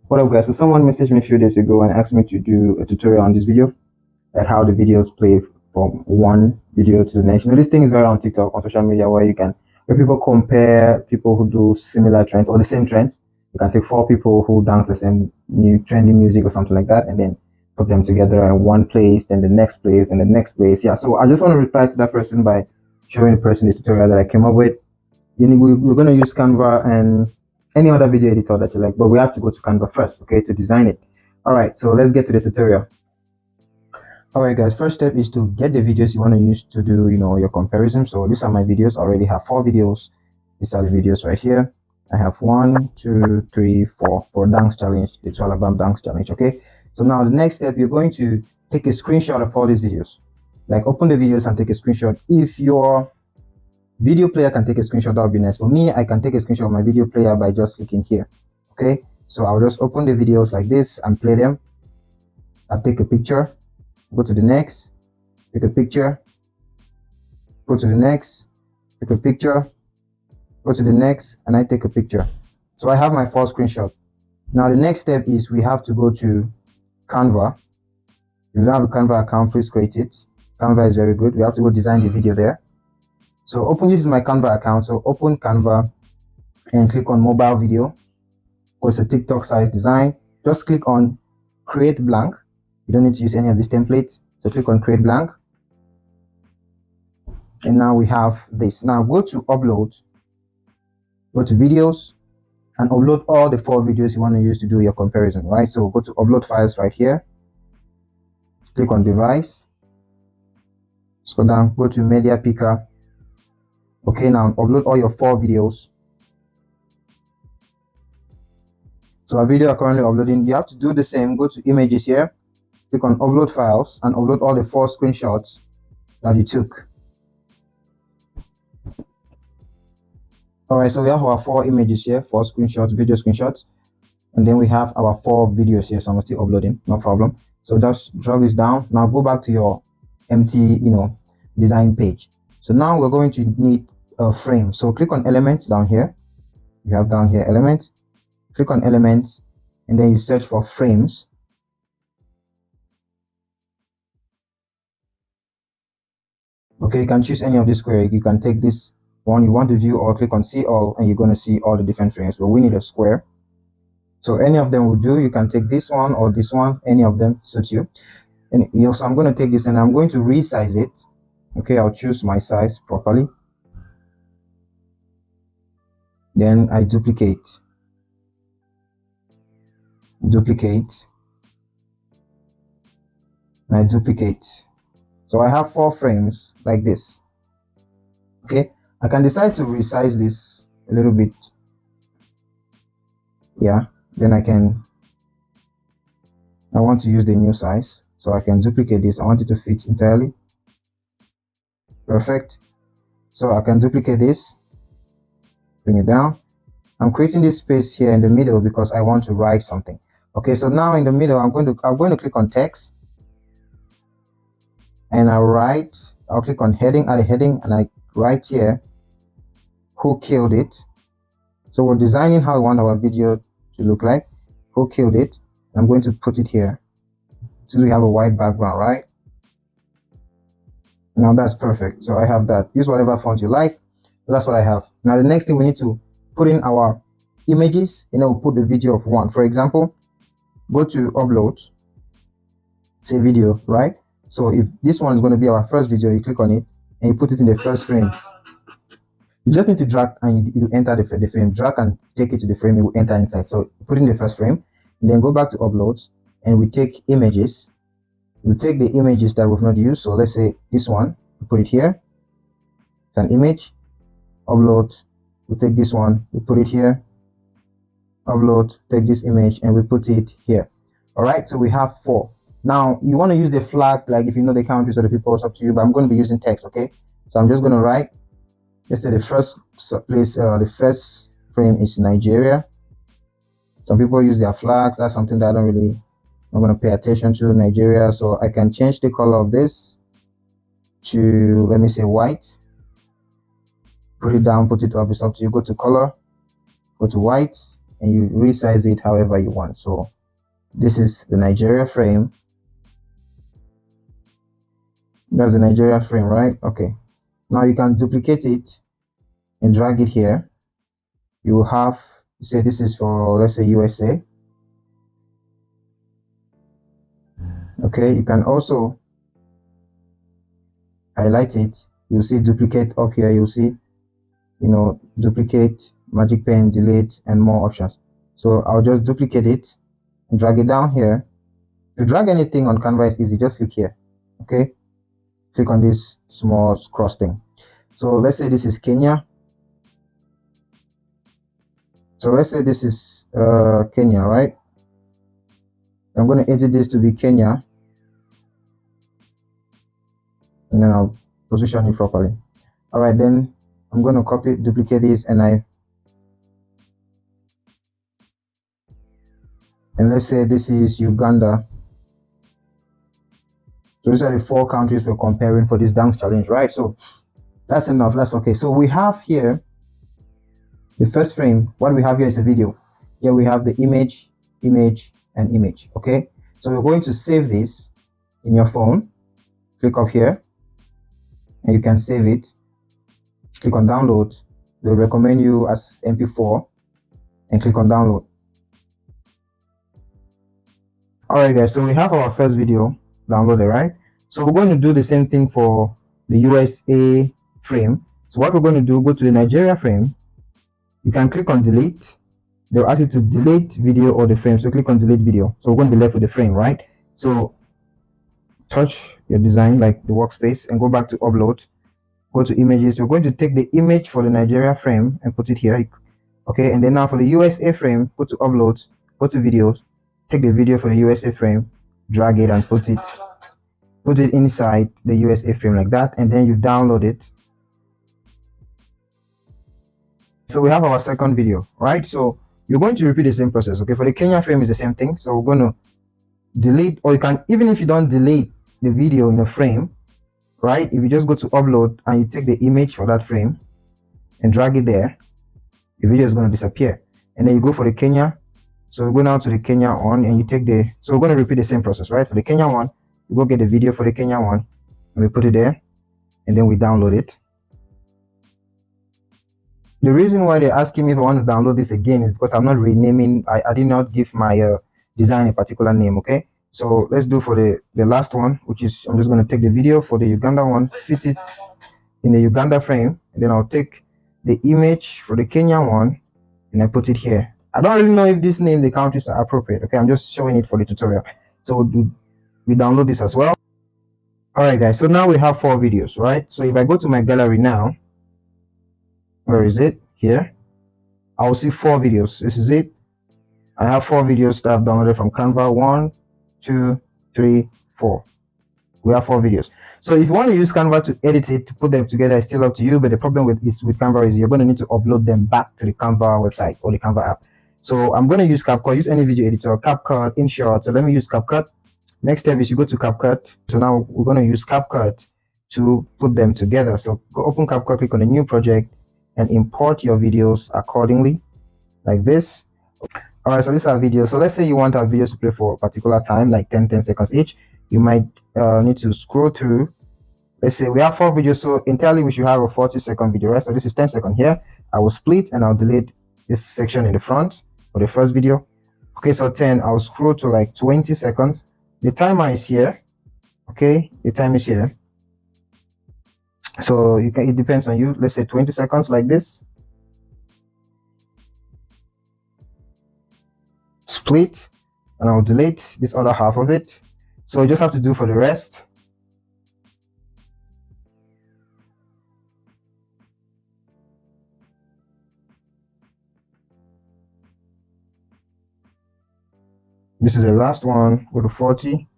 What up guys, so someone messaged me a few days ago and asked me to do a tutorial on this video, like how the videos play from one video to the next. This thing is very on TikTok, on social media, where people compare people who do similar trends or the same trends. You can take four people who dance the same new trendy music or something like that and then put them together in one place, then the next place, and the next place. Yeah, so I just want to reply to that person by showing the person the tutorial that I came up with. We're going to use Canva and any other video editor that you like, but we have to go to Canva first, okay, to design it. All right, so let's get to the tutorial. All right, guys, first step is to get the videos you want to use to do, your comparison. So these are my videos. I already have 4 videos. These are the videos right here. I have 1, 2, 3, 4 for dance challenge, the 12 album dance challenge, okay? So now the next step, you're going to take a screenshot of all these videos. Like open the videos and take a screenshot. If your video player can take a screenshot, that would be nice. For me, I can take a screenshot of my video player by just clicking here, okay? So I'll just open the videos like this and play them. I'll take a picture, go to the next, take a picture, go to the next, take a picture, go to the next, and I take a picture. So I have my first screenshot. Now the next step is we have to go to Canva. If you don't have a Canva account, please create it. Canva is very good. We have to go design the video there. So this is my Canva account. So open Canva and click on mobile video. Go to TikTok size design. Just click on create blank. You don't need to use any of these templates. So click on create blank. And now we have this. Now go to upload, go to videos, and upload all the 4 videos you want to use to do your comparison, right? So go to upload files right here. Click on device. Scroll down, go to media picker. Okay, now upload all your 4 videos. So our video are currently uploading. You have to do the same. Go to images here, click on upload files, and upload all the 4 screenshots that you took. All right, so we have our 4 images here, 4 screenshots, video screenshots, and then we have our 4 videos here. So I'm still uploading, no problem. So just drag this down. Now go back to your empty, design page. So now we're going to need a frame. So click on elements down here. You have down here elements. Click on elements, and then you search for frames. Okay, you can choose any of this square. You can take this one you want to view, or click on see all, and you're going to see all the different frames. But we need a square. So any of them will do. You can take this one or this one. Any of them suits you. And so I'm going to take this and I'm going to resize it. Okay, I'll choose my size properly. Then I duplicate. And I duplicate. So I have 4 frames like this. Okay, I can decide to resize this a little bit. Yeah, then I want to use the new size, so I can duplicate this. I want it to fit entirely. Perfect. So I can duplicate this, bring it down. I'm creating this space here in the middle because I want to write something. Okay, so now in the middle, I'm going to click on text, and I'll click on heading, add a heading, and I write here, who killed it? So we're designing how we want our video to look like. Who killed it? I'm going to put it here since we have a white background, right? Now that's perfect. So I have that. Use whatever font you like. So that's what I have. Now the next thing, we need to put in our images, and then we'll put the video of one. For example, go to upload, say video, right? So if this one is going to be our first video, you click on it and you put it in the first frame. You just need to drag and you enter the frame. Drag and take it to the frame, it will enter inside. So put in the first frame, and then go back to uploads, and we take images. We take the images that we've not used. So let's say this one, we put it here. It's an image. Upload. We take this one, we put it here. Upload, take this image, and we put it here. All right, so we have 4. Now you want to use the flag, like if you know the countries or the people, it's up to you, but I'm going to be using text. Okay, so I'm just going to write, let's say the first place, the first frame is Nigeria. Some people use their flags. That's something that I'm going to pay attention to, Nigeria. So I can change the color of this to, let me say, white. Put it down, put it up, it's up to you. Go to color, go to white, and you resize it however you want. So this is the Nigeria frame. That's the Nigeria frame, right? Okay. Now you can duplicate it and drag it here. You will have, say this is for, let's say, USA. Okay, you can also highlight it. You'll see duplicate up here. You'll see, duplicate, magic pen, delete, and more options. So I'll just duplicate it and drag it down here. To drag anything on Canva is easy. Just click here. Okay, click on this small cross thing. So let's say this is Kenya. So let's say this is Kenya, right? I'm going to edit this to be Kenya, and then I'll position it properly. All right, then I'm going to copy, duplicate this, and let's say this is Uganda. So these are the 4 countries we're comparing for this dance challenge, right? So that's enough. That's okay. So we have here the first frame. What we have here is a video. Here we have the image, and image. Okay. So we're going to save this in your phone. Click up here, and you can save it. Click on download. They'll recommend you as MP4, and click on download. All right, guys. So we have our first video downloaded, right? So we're going to do the same thing for the USA frame. So what we're going to do, go to the Nigeria frame. You can click on delete. They'll ask you to delete video or the frame. So click on delete video. So we're going to be left with the frame, right? So touch your design, like the workspace, and go back to upload. Go to images. We're going to take the image for the Nigeria frame and put it here. Okay, and then now for the USA frame, go to upload, go to videos, take the video for the USA frame, drag it and put it inside the USA frame like that, and then you download it. So we have our second video, right? So you're going to repeat the same process. Okay, for the Kenya frame is the same thing. So we're going to delete, or you can, even if you don't delete the video in the frame, right? If you just go to upload and you take the image for that frame and drag it there, the video is going to disappear. And then you go for the Kenya. So we go now to the Kenya one, and you take so we're going to repeat the same process, right? For the Kenya one, you go get the video for the Kenya one, and we put it there, and then we download it. The reason why they're asking me if I want to download this again is because I'm not renaming. I did not give my design a particular name. Okay, so let's do for the last one, which is, I'm just going to take the video for the Uganda one, fit it in the Uganda frame, and then I'll take the image for the Kenya one, and I put it here. I don't really know if this name, the countries are appropriate. Okay, I'm just showing it for the tutorial. So we download this as well. All right, guys. So now we have 4 videos, right? So if I go to my gallery now, where is it? Here. I will see 4 videos. This is it. I have 4 videos that I've downloaded from Canva. 1, 2, 3, 4. We have 4 videos. So if you want to use Canva to edit it, to put them together, it's still up to you. But the problem with Canva is you're going to need to upload them back to the Canva website or the Canva app. So I'm going to use Capcut. Use any video editor, Capcut, InShot. So let me use Capcut. Next step is you go to Capcut. So now we're going to use Capcut to put them together. So go open Capcut, click on a new project, and import your videos accordingly, like this. All right, so these are videos. So let's say you want our videos to play for a particular time, like 10 seconds each. You might need to scroll through. Let's say we have 4 videos, so entirely we should have a 40-second video, right? So this is 10 seconds here. I will split and I'll delete this section in the front for the first video. Okay, so 10, I'll scroll to like 20 seconds. The timer is here. Okay, the time is here. So it depends on you. Let's say 20 seconds like this. Split, and I'll delete this other half of it. So you just have to do for the rest. This is the last one. Go to 40.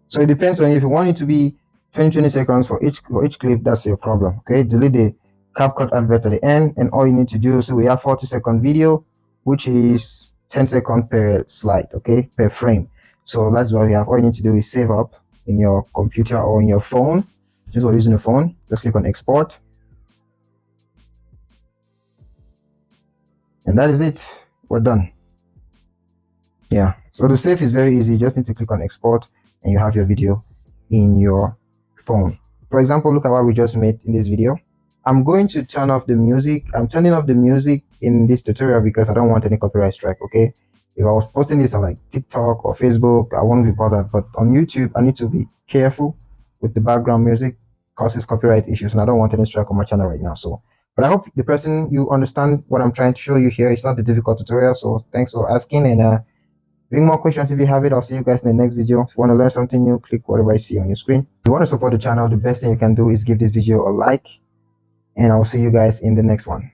So it depends on you. If you want it to be 20 seconds for each clip, that's your problem. Okay, delete the Capcut advert at the end, and all you need to do, so we have 40-second video, which is 10 seconds per slide, okay, per frame. So that's what we have. All you need to do is save up in your computer or in your phone. Since we're using the phone, just click on export. And that is it. We're done. Yeah, so the save is very easy. You just need to click on export and you have your video in your phone. For example, look at what we just made in this video. I'm going to turn off the music. I'm turning off the music in this tutorial because I don't want any copyright strike. Okay, if I was posting this on like TikTok or Facebook, I won't be bothered, but on YouTube I need to be careful with the background music, causes copyright issues, and I don't want any strike on my channel right now. So but I hope the person, you understand what I'm trying to show you here. It's not a difficult tutorial, so thanks for asking, and bring more questions if you have it. I'll see you guys in the next video. If you want to learn something new, click whatever I see on your screen. If you want to support the channel, the best thing you can do is give this video a like, and I'll see you guys in the next one.